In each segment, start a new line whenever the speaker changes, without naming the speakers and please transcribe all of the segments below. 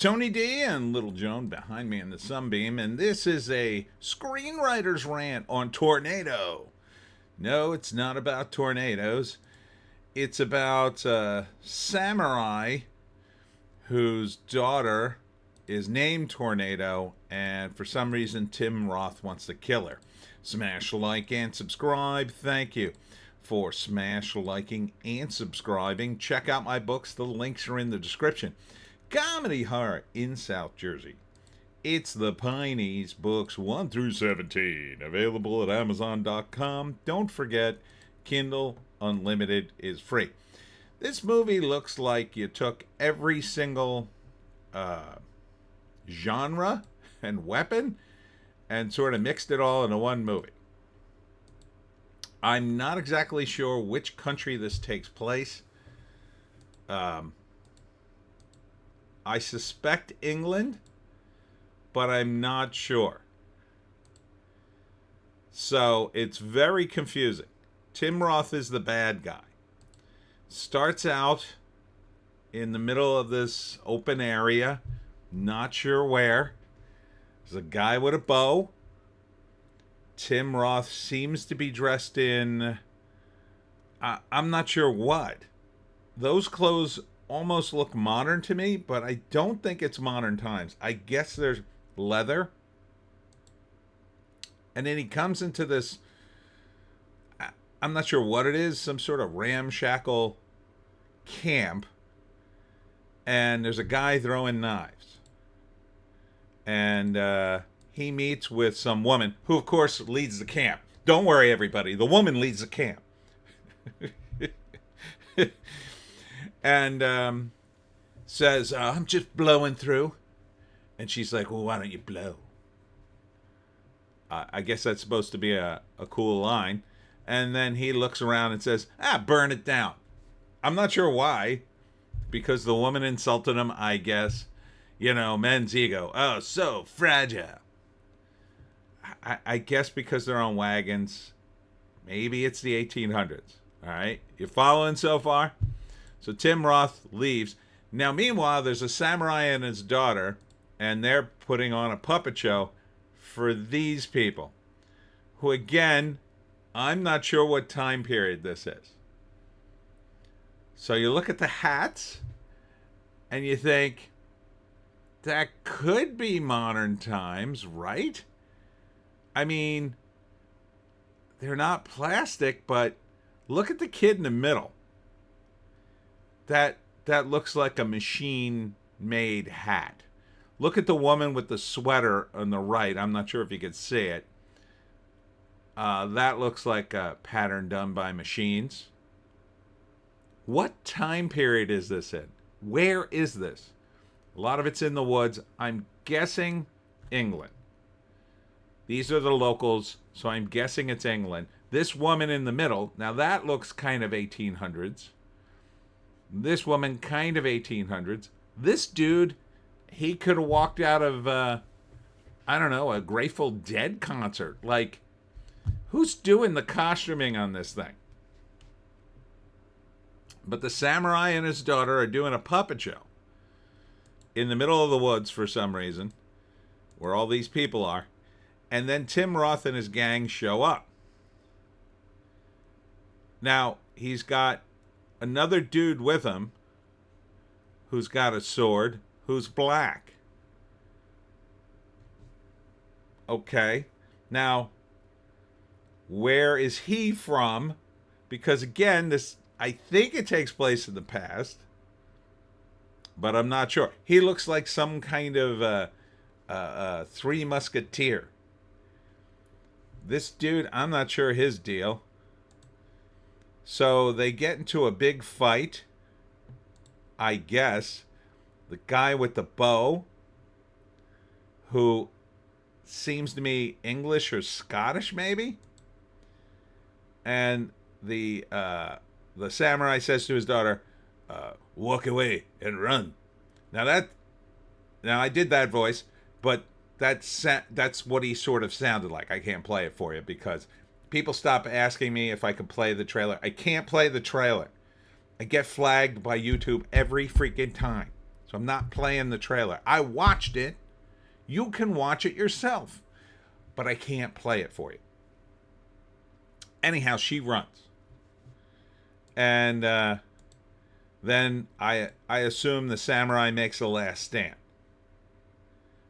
Tony D and Little Joan behind me in the sunbeam, and this is a Screenwriter's Rant on Tornado. No, it's not about tornadoes. It's about a samurai whose daughter is named Tornado, and for some reason Tim Roth wants to kill her. Smash like and subscribe. Thank you for liking and subscribing. Check out my books. The links are in the description. Comedy horror in South Jersey. It's the Pineys books 1 through 17. Available at Amazon.com. Don't forget, Kindle Unlimited is free. This movie looks like you took every single genre and weapon and sort of mixed it all into one movie. I'm not exactly sure which country this takes place. I suspect England, but I'm not sure. So it's very confusing. Tim Roth is the bad guy. Starts out in the middle of this open area, not sure where. There's a guy with a bow. Tim Roth seems to be dressed in, I'm not sure what. Those clothes almost look modern to me, but I don't think it's modern times. I guess there's leather. And then he comes into this, I'm not sure what it is, some sort of ramshackle camp. And there's a guy throwing knives. And he meets with some woman who, of course, leads the camp. Don't worry, everybody. The woman leads the camp. And says, I'm just blowing through. And she's like, well, why don't you blow? I guess that's supposed to be a cool line. And then he looks around and says, burn it down. I'm not sure why. Because the woman insulted him, I guess. You know, men's ego. Oh, so fragile. I guess because they're on wagons. Maybe it's the 1800s. All right? You following so far? So Tim Roth leaves. Now, meanwhile, there's a samurai and his daughter, and they're putting on a puppet show for these people, who, again, I'm not sure what time period this is. So you look at the hats, and you think, that could be modern times, right? I mean, they're not plastic, but look at the kid in the middle. That looks like a machine-made hat. Look at the woman with the sweater on the right. I'm not sure if you can see it. That looks like a pattern done by machines. What time period is this in? Where is this? A lot of it's in the woods. I'm guessing England. These are the locals, so I'm guessing it's England. This woman in the middle, now that looks kind of 1800s. This woman, kind of 1800s. This dude, he could have walked out of, I don't know, a Grateful Dead concert. Like, who's doing the costuming on this thing? But the samurai and his daughter are doing a puppet show in the middle of the woods for some reason, where all these people are. And then Tim Roth and his gang show up. Now, he's got another dude with him who's got a sword, who's black. Okay. Now, where is he from? Because again, this, I think it takes place in the past, but I'm not sure. He looks like some kind of Three Musketeer. This dude, I'm not sure his deal. So they get into a big fight, I guess. The guy with the bow, who seems to me English or Scottish, maybe. And the samurai says to his daughter, walk away and run. Now I did that voice, but that's what he sort of sounded like. I can't play it for you because people stop asking me if I can play the trailer. I can't play the trailer. I get flagged by YouTube every freaking time. So So I'm not playing the trailer. I watched it. You can watch it yourself, but I can't play it for you. Anyhow, she runs. And then I assume the samurai makes a last stand.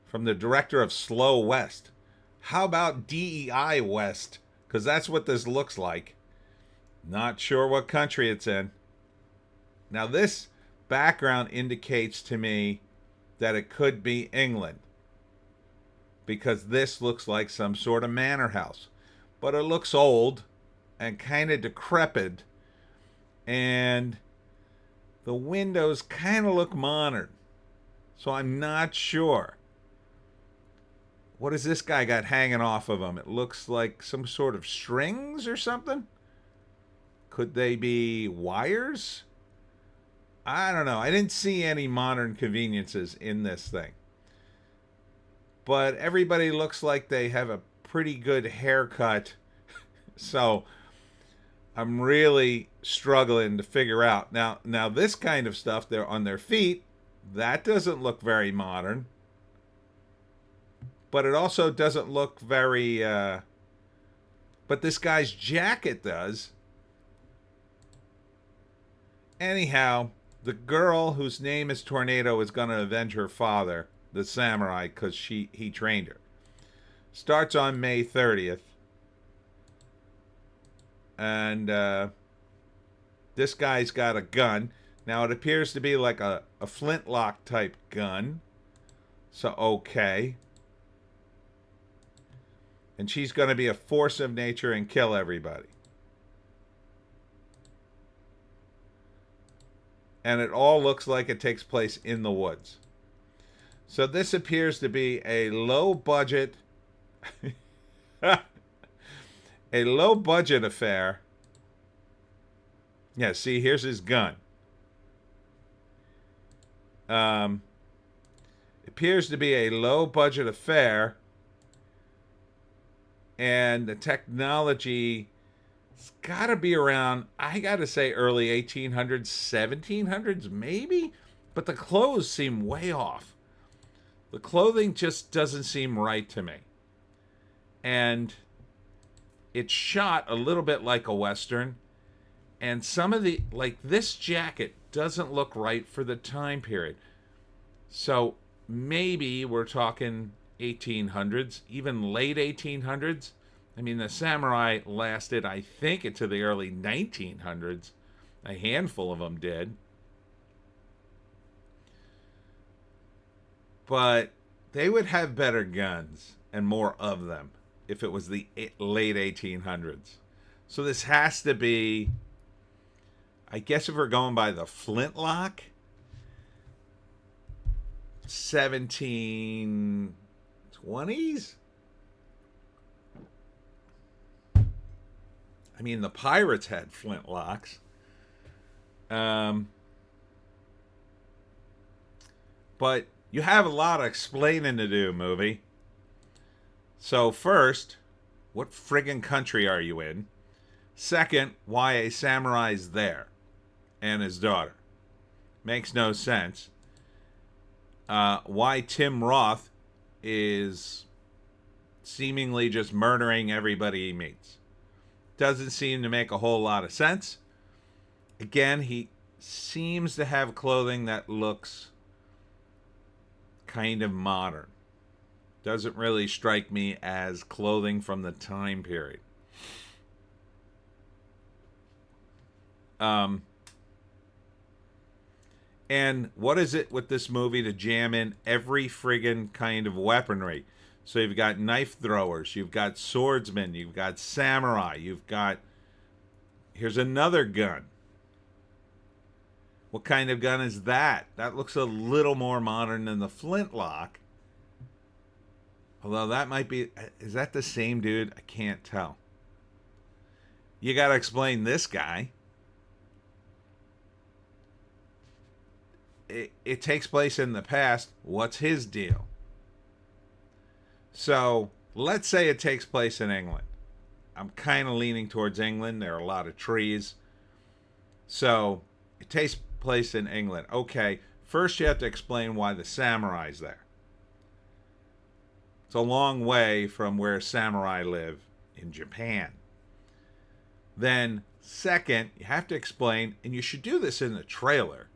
From the director of Slow West. How about DEI West? Because that's what this looks like. Not sure what country it's in. Now this background indicates to me that it could be England. Because this looks like some sort of manor house. But it looks old and kind of decrepit. And the windows kind of look modern. So I'm not sure. What has this guy got hanging off of him? It looks like some sort of strings or something. Could they be wires? I don't know. I didn't see any modern conveniences in this thing. But everybody looks like they have a pretty good haircut. So I'm really struggling to figure out. Now this kind of stuff, they're on their feet. That doesn't look very modern. But it also doesn't look very... but this guy's jacket does. Anyhow, the girl whose name is Tornado is going to avenge her father, the samurai, because he trained her. Starts on May 30th. And this guy's got a gun. Now, it appears to be like a flintlock type gun. So, okay. And she's going to be a force of nature and kill everybody. And it all looks like it takes place in the woods. So this appears to be a low budget... a low budget affair. Yeah, see, here's his gun. Appears to be a low budget affair. And the technology, it's got to be around, I got to say, early 1800s, 1700s, maybe? But the clothes seem way off. The clothing just doesn't seem right to me. And it's shot a little bit like a Western. And some of the, like this jacket doesn't look right for the time period. So maybe we're talking 1800s, even late 1800s. I mean, the samurai lasted, I think, into the early 1900s. A handful of them did. But they would have better guns and more of them if it was the late 1800s. So this has to be, I guess if we're going by the flintlock, 1720s? I mean, the pirates had flintlocks. But you have a lot of explaining to do, movie. So first, what friggin' country are you in? Second, why a samurai's there and his daughter. Makes no sense. Why Tim Roth is seemingly just murdering everybody he meets. Doesn't seem to make a whole lot of sense. Again, he seems to have clothing that looks kind of modern. Doesn't really strike me as clothing from the time period. And what is it with this movie to jam in every friggin' kind of weaponry? So you've got knife throwers, you've got swordsmen, you've got samurai, you've got... Here's another gun. What kind of gun is that? That looks a little more modern than the flintlock. Although that might be... Is that the same dude? I can't tell. You gotta explain this guy. It takes place in the past. What's his deal? So, let's say it takes place in England. I'm kind of leaning towards England. There are a lot of trees. So, it takes place in England. Okay, First, you have to explain why the samurai's there. It's a long way from where samurai live in Japan. Then, second, you have to explain, and you should do this in the trailer.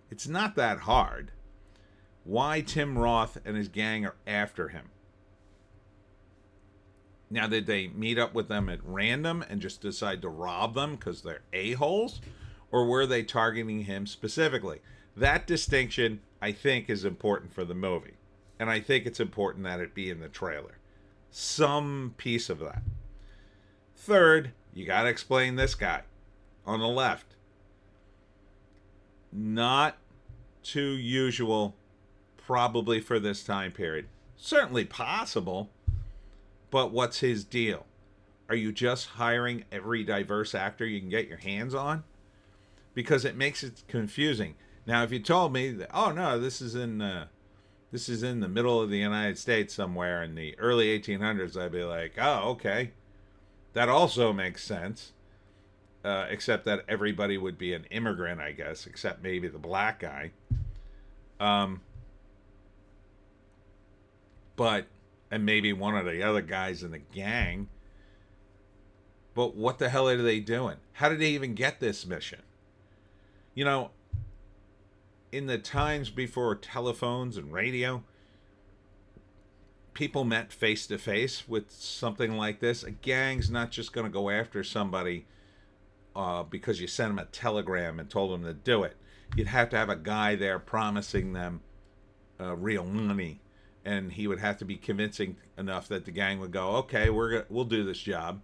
It's not that hard. Why Tim Roth and his gang are after him. Now, did they meet up with them at random and just decide to rob them because they're a-holes? Or were they targeting him specifically? That distinction, I think, is important for the movie. And I think it's important that it be in the trailer. Some piece of that. Third, you got to explain this guy on the left. Not too usual, probably for this time period. Certainly possible, but what's his deal? Are you just hiring every diverse actor you can get your hands on? Because it makes it confusing. Now, if you told me that, oh no, this is in the middle of the United States somewhere in the early 1800s, I'd be like, oh, okay. That also makes sense. Except that everybody would be an immigrant, I guess, except maybe the black guy. And maybe one of the other guys in the gang. But what the hell are they doing? How did they even get this mission? You know, in the times before telephones and radio, people met face to face with something like this. A gang's not just going to go after somebody because you sent them a telegram and told them to do it. You'd have to have a guy there promising them real money, and he would have to be convincing enough that the gang would go, okay, we'll do this job.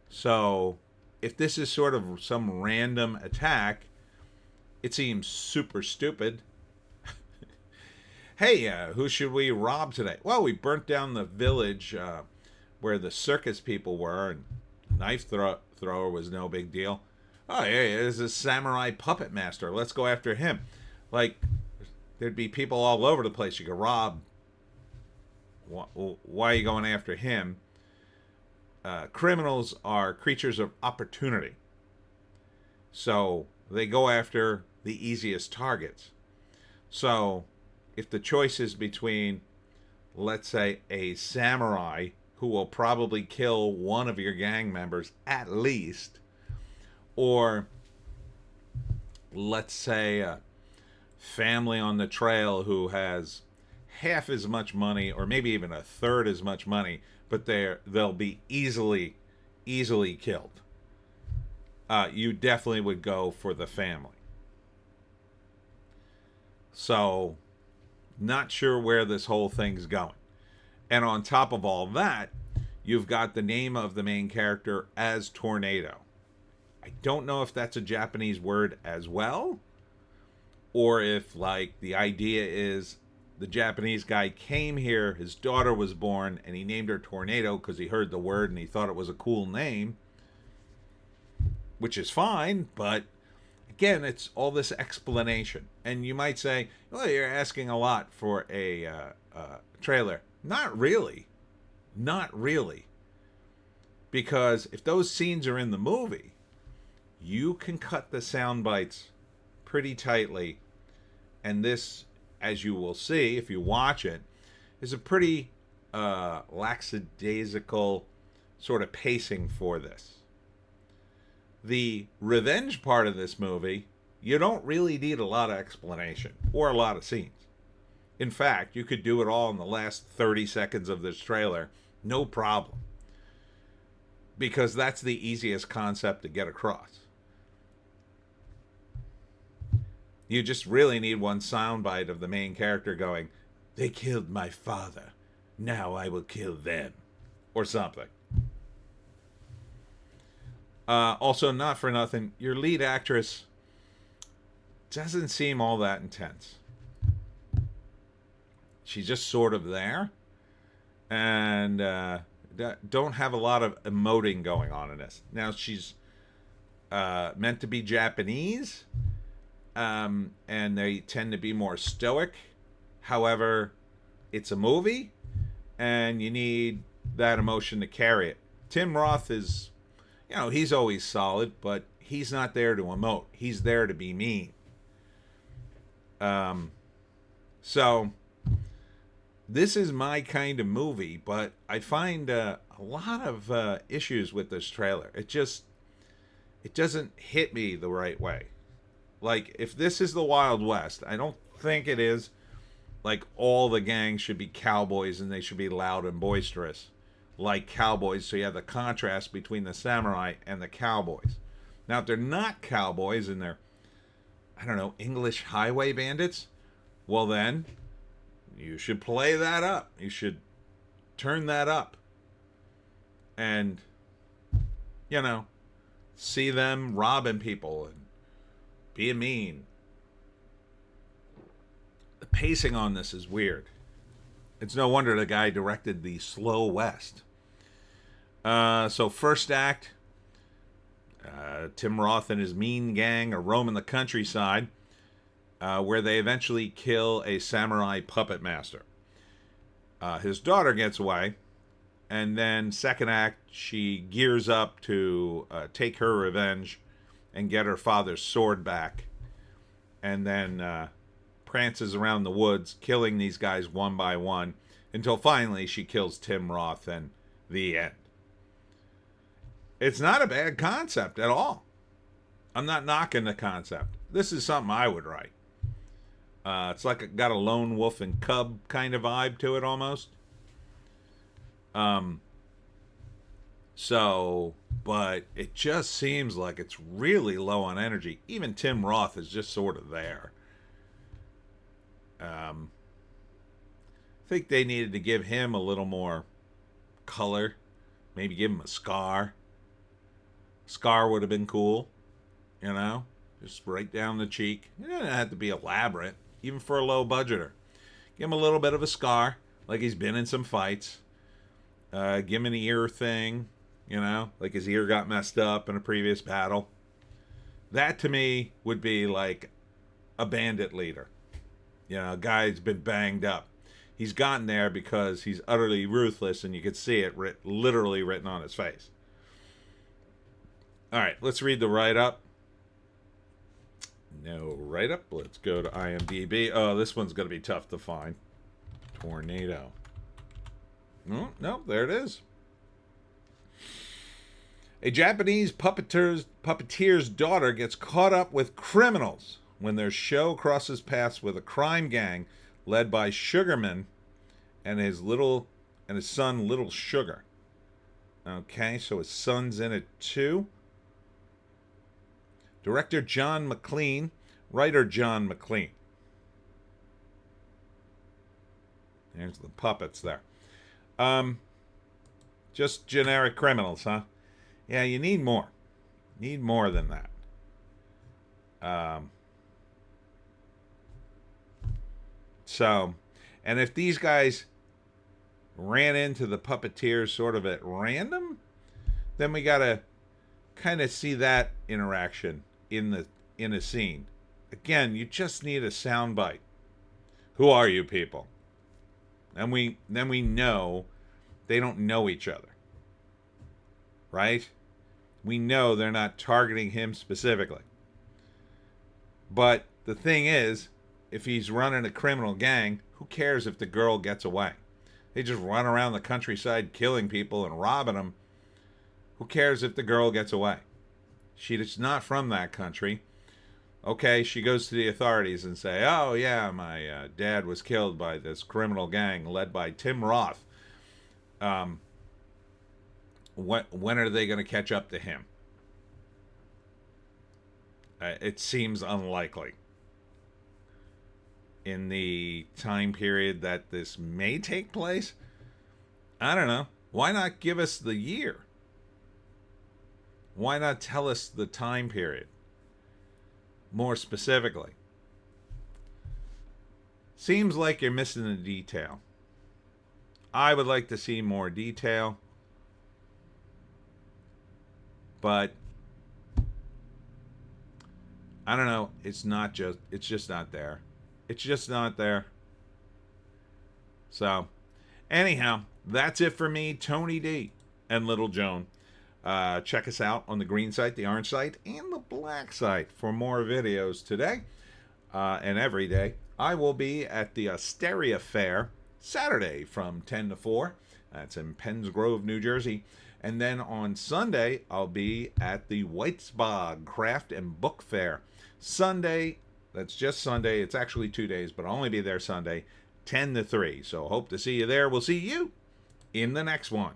So if this is sort of some random attack, it seems super stupid. Hey, who should we rob today? Well, we burnt down the village where the circus people were, and knife thrower was no big deal. Oh, yeah, there's a samurai puppet master. Let's go after him. Like, there'd be people all over the place you could rob. Why are you going after him? Criminals are creatures of opportunity. So they go after the easiest targets. So if the choice is between, let's say, a samurai who will probably kill one of your gang members at least, or let's say a family on the trail who has half as much money, or maybe even a third as much money, but they'll be easily killed. You definitely would go for the family. So, not sure where this whole thing's going. And on top of all that, you've got the name of the main character as Tornado. I don't know if that's a Japanese word as well, or if, like, the idea is the Japanese guy came here, his daughter was born, and he named her Tornado because he heard the word and he thought it was a cool name, which is fine, but again, it's all this explanation. And you might say, well, you're asking a lot for a trailer. Not really. Not really. Because if those scenes are in the movie, you can cut the sound bites pretty tightly. And this, as you will see if you watch it, is a pretty lackadaisical sort of pacing for this. The revenge part of this movie, you don't really need a lot of explanation or a lot of scenes. In fact, you could do it all in the last 30 seconds of this trailer, no problem. Because that's the easiest concept to get across. You just really need one soundbite of the main character going, "They killed my father. Now I will kill them." Or something. Also, not for nothing, your lead actress doesn't seem all that intense. She's just sort of there. And don't have a lot of emoting going on in this. Now, she's meant to be Japanese. And they tend to be more stoic. However, it's a movie. And you need that emotion to carry it. Tim Roth is, he's always solid, but he's not there to emote. He's there to be mean. So this is my kind of movie, but I find a lot of issues with this trailer. It doesn't hit me the right way. Like, if this is the Wild West, I don't think it is. Like, all the gangs should be cowboys and they should be loud and boisterous, like cowboys. So you have the contrast between the samurai and the cowboys. Now, if they're not cowboys and they're, I don't know, English highway bandits, well, then you should play that up. You should turn that up. And, you know, see them robbing people and being mean. The pacing on this is weird. It's no wonder the guy directed the Slow West. So first act, Tim Roth and his mean gang are roaming the countryside, where they eventually kill a samurai puppet master. His daughter gets away, and then second act, she gears up to take her revenge and get her father's sword back, and then prances around the woods, killing these guys one by one, until finally she kills Tim Roth, and the end. It's not a bad concept at all. I'm not knocking the concept. This is something I would write. It's like it got a lone wolf and cub kind of vibe to it almost. But it just seems like it's really low on energy. Even Tim Roth is just sort of there. I think they needed to give him a little more color. Maybe give him a scar. Scar would have been cool. You know? Just right down the cheek. It doesn't have to be elaborate. Even for a low budgeter. Give him a little bit of a scar. Like he's been in some fights. Give him an ear thing. You know? Like his ear got messed up in a previous battle. That to me would be like a bandit leader. You know, a guy who's been banged up. He's gotten there because he's utterly ruthless, and you could see it literally written on his face. All right, let's read the write-up. No write-up. Let's go to IMDb. Oh, this one's going to be tough to find. Tornado. Oh, no, there it is. A Japanese puppeteer's daughter gets caught up with criminals when their show crosses paths with a crime gang led by Sugarman and his son Little Sugar. Okay, so his son's in it too. Director John McLean, writer John McLean. There's the puppets there. Just generic criminals, huh? Yeah, you need more. Need more than that. So, and if these guys ran into the puppeteers sort of at random, then we gotta kind of see that interaction in a scene. Again, you just need a soundbite. Who are you people? And then we know they don't know each other. Right? We know they're not targeting him specifically. But the thing is, if he's running a criminal gang, who cares if the girl gets away? They just run around the countryside killing people and robbing them. Who cares if the girl gets away? She's not from that country. Okay, she goes to the authorities and say, oh yeah, my dad was killed by this criminal gang led by Tim Roth. When are they going to catch up to him? It seems unlikely. In the time period that this may take place, I don't know. Why not give us the year? Why not tell us the time period more specifically? Seems like you're missing a detail. I would like to see more detail, but I don't know. It's just not there. It's just not there. So, anyhow, that's it for me, Tony D and Little Joan. Check us out on the green site, the orange site, and the black site for more videos today. and every day. I will be at the Asteria Fair Saturday from 10 to 4. That's in Penns Grove, New Jersey. And then on Sunday, I'll be at the Whitesbog Craft and Book Fair. Sunday, that's just Sunday. It's actually 2 days, but I'll only be there Sunday, 10 to 3. So hope to see you there. We'll see you in the next one.